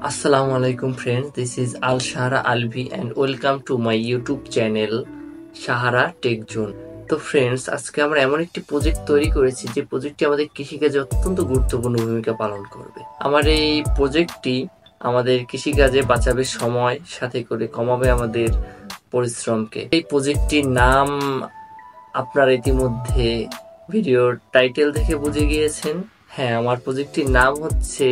Assalamu alaikum friends, this is Al Shahara Alvi and welcome to my YouTube channel Shahara Tech Zone। তো friends, আজকে আমরা এমন একটি project তৈরি করেছি যে প্রজেক্টটি আমাদের কৃষিকাজে অত্যন্ত গুরুত্বপূর্ণ ভূমিকা পালন করবে। আমার এই প্রজেক্টটি আমাদের কৃষিকাজে বাঁচাবে সময়, সাথে করে কমাবে আমাদের পরিশ্রমকে। এই প্রজেক্টটির নাম আপনারা ইতিমধ্যে ভিডিওর টাইটেল থেকে বুঝে গিয়েছেন। হ্যাঁ, আমার প্রজেক্টটির নাম হচ্ছে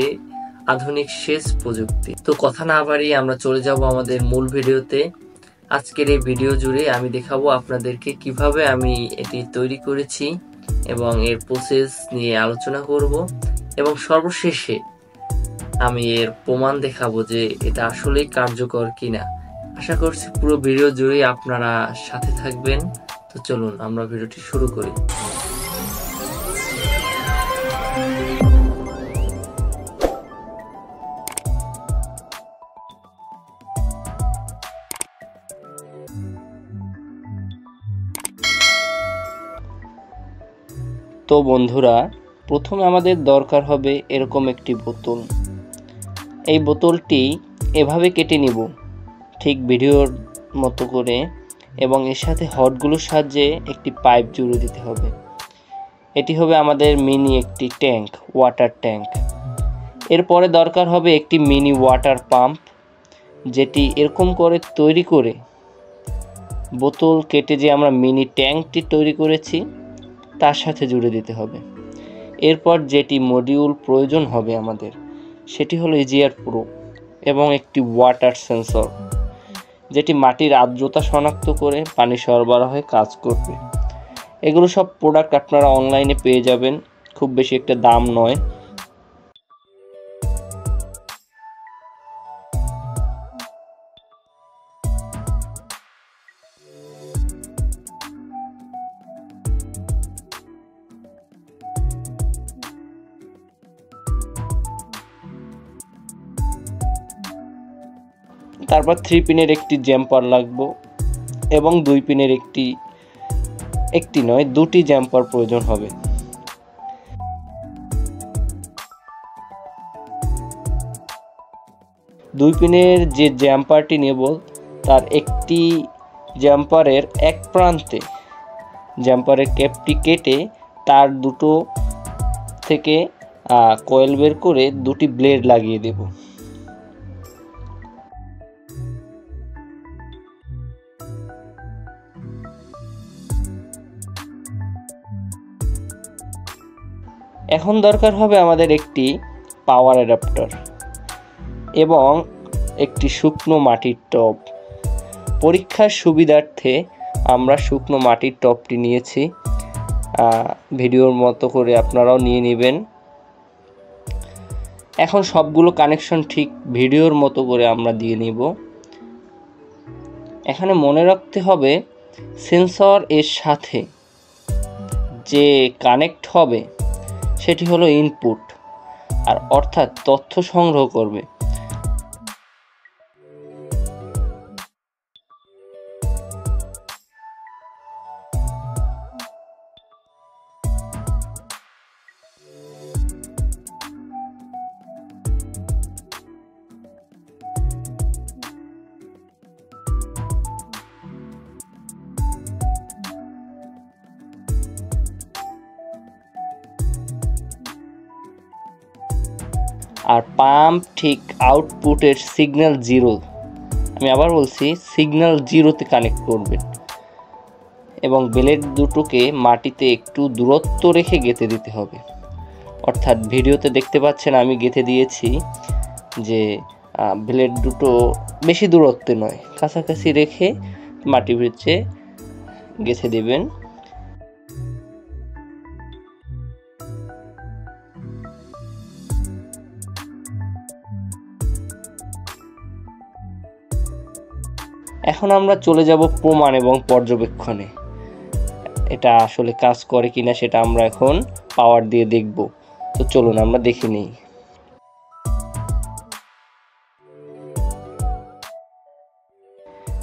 আধুনিক সেচ প্রযুক্তি। তো কথা না বাড়িয়ে আমরা চলে যাব আমাদের মূল ভিডিওতে। আজকের এই ভিডিও জুড়ে আমি দেখাবো আপনাদেরকে কিভাবে আমি এটি তৈরি করেছি এবং এর প্রসেস নিয়ে আলোচনা করব, এবং সর্বশেষে আমি এর প্রমাণ দেখাবো যে এটা আসলেই কার্যকর কিনা। আশা করছি পুরো ভিডিও জুড়ে আপনারা সাথে থাকবেন। তো চলুন আমরা ভিডিওটি শুরু করি। তো বন্ধুরা, প্রথমে আমাদের দরকার হবে এরকম একটি বোতল। এই বোতলটি এভাবে কেটে নিব ঠিক ভিডিওর মতো করে, এবং এর সাথে হটগুলোর সাহায্যে একটি পাইপ জুড়ে দিতে হবে। এটি হবে আমাদের মিনি একটি ট্যাঙ্ক, ওয়াটার ট্যাঙ্ক। এরপরে দরকার হবে একটি মিনি ওয়াটার পাম্প, যেটি এরকম করে তৈরি করে বোতল কেটে যে আমরা মিনি ট্যাঙ্কটি তৈরি করেছি তার সাথে জুড়ে দিতে হবে। এরপর যেটি মডিউল প্রয়োজন হবে আমাদের, সেটি হলো ইজিআর প্রো এবং একটি ওয়াটার সেন্সর, যেটি মাটির আর্দ্রতা শনাক্ত করে পানি সরবরাহে কাজ করবে। এগুলো সব প্রোডাক্ট আপনারা অনলাইনে পেয়ে যাবেন, খুব বেশি একটা দাম নয়। তারপর 3 পিনের একটি জ্যাম্পার লাগবে এবং 2 পিনের একটি নয় 2টি জ্যাম্পার প্রয়োজন হবে। দুই পিনের যে জ্যাম্পারটি নেব তার একটি জ্যাম্পারের এক প্রান্তে জ্যাম্পারের ক্যাপটি কেটে তার দুটো থেকে কয়েল বের করে 2টি ব্লেড লাগিয়ে দেব। এখন দরকার হবে আমাদের একটি পাওয়ার অ্যাডাপ্টার এবং একটি শুকনো মাটির টব। পরীক্ষার সুবিধার্থে আমরা শুকনো মাটির টবটি নিয়েছি, ভিডিওর মতো করে আপনারাও নিয়ে নেবেন। এখন সবগুলো কানেকশন ঠিক ভিডিওর মতো করে আমরা দিয়ে নিব। এখানে মনে রাখতে হবে সেন্সর এর সাথে যে কানেক্ট হবে সেটি হলো ইনপুট, আর অর্থাৎ তথ্য সংগ্রহ করবে। আর পাম্প ঠিক আউটপুটের সিগন্যাল 0, আমি আবার বলছি সিগন্যাল 0-তে কানেক্ট করবেন, এবং ব্লেড দুটোকে মাটিতে একটু দূরত্ব রেখে গেঁথে দিতে হবে। অর্থাৎ ভিডিওতে দেখতে পাচ্ছেন আমি গেঁথে দিয়েছি যে ব্লেড দুটো বেশি দূরত্বে নয়, কাছাকাছি রেখে মাটির ভিতরে গেঁথে দেবেন। এখন আমরা চলে যাব প্রমাণ এবং পর্যবেক্ষণে। এটা আসলে কাজ করে কিনা সেটা আমরা এখন পাওয়ার দিয়ে দেখব। তো চলুন আমরা দেখে নিই।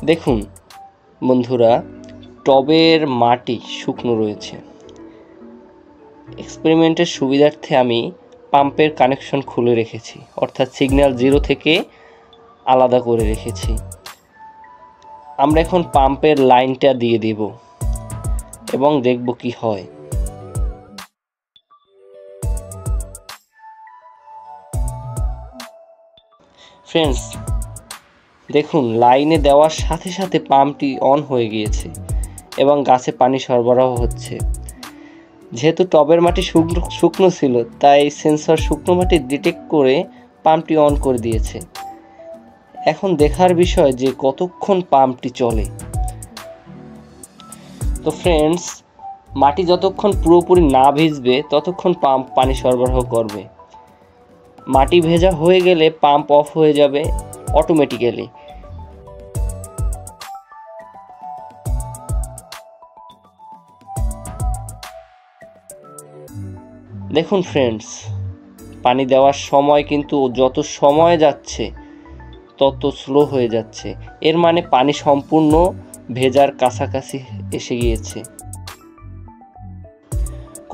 দেখুন বন্ধুরা, টবের মাটি শুকনো রয়েছে। এক্সপেরিমেন্টের সুবিধার্থে আমি পাম্পের কানেকশন খুলে রেখেছি, অর্থাৎ সিগন্যাল 0 থেকে আলাদা করে রেখেছি। আমরা এখন পাম্পের লাইনটা দিয়ে দেব এবং দেখব কি হয়। ফ্রেন্ডস, দেখুন লাইনে দেওয়ার সাথে সাথে পাম্পটি অন হয়ে গিয়েছে এবং গাছে পানি সরবরাহ হচ্ছে। যেহেতু টবের মাটি শুকনো ছিল, তাই সেন্সর শুকনো মাটি ডিটেক্ট করে পাম্পটি অন করে দিয়েছে। এখন দেখার বিষয় যে কতক্ষণ পাম্পটি চলে। তো ফ্রেন্ডস, মাটি যতক্ষণ পুরোপুরি না ভিজবে ততক্ষণ পাম্প পানি সরবরাহ করবে। মাটি ভেজা হয়ে গেলে পাম্প অফ হয়ে যাবে অটোমেটিক্যালি। দেখুন ফ্রেন্ডস, পানি দেওয়ার সময় কিন্তু যত সময় যাচ্ছে তত স্লো হয়ে যাচ্ছে। এর মানে পানি সম্পূর্ণ ভেজার কাছাকাছি এসে গিয়েছে।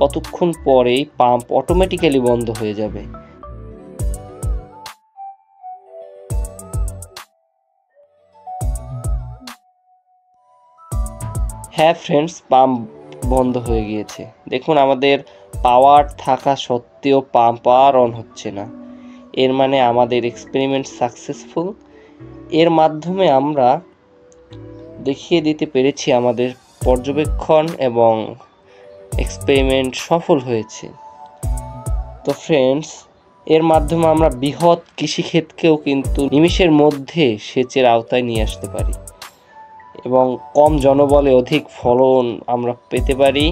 কতক্ষণ পরেই পাম্প অটোমেটিক্যালি বন্ধ হয়ে যাবে। হ্যাঁ ফ্রেন্ডস, পাম্প বন্ধ হয়ে গিয়েছে। দেখুন আমাদের পাওয়ার থাকা সত্ত্বেও পাম্প আর অন হচ্ছে না। এর মানে আমাদের এক্সপেরিমেন্ট সাকসেসফুল। এর মাধ্যমে আমরা দেখিয়ে দিতে পেরেছি আমাদের পর্যবেক্ষণ এবং এক্সপেরিমেন্ট সফল হয়েছে। তো ফ্রেন্ডস, এর মাধ্যমে আমরা বৃহৎ কৃষিক্ষেত্রকেও কিন্তু নিমেষের মধ্যে সেচের আওতায় নিয়ে আসতে পারি এবং কম জনবলে অধিক ফলন আমরা পেতে পারি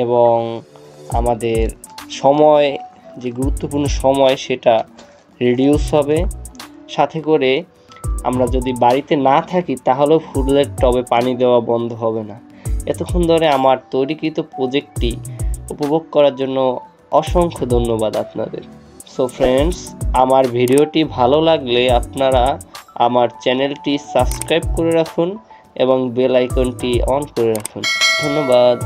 এবং আমাদের সময়, যে গুরুত্বপূর্ণ সময়, সেটা রিডিউস হবে। সাথে করে আমরা যদি বাড়িতে না থাকি তাহলেও ফুলের টবে পানি দেওয়া বন্ধ হবে না। এতক্ষণ ধরে আমার তৈরিকৃত প্রজেক্টটি উপভোগ করার জন্য অসংখ্য ধন্যবাদ আপনাদের। সো ফ্রেন্ডস, আমার ভিডিওটি ভালো লাগলে আপনারা আমার চ্যানেলটি সাবস্ক্রাইব করে রাখুন এবং বেল আইকনটি অন করে রাখুন। ধন্যবাদ।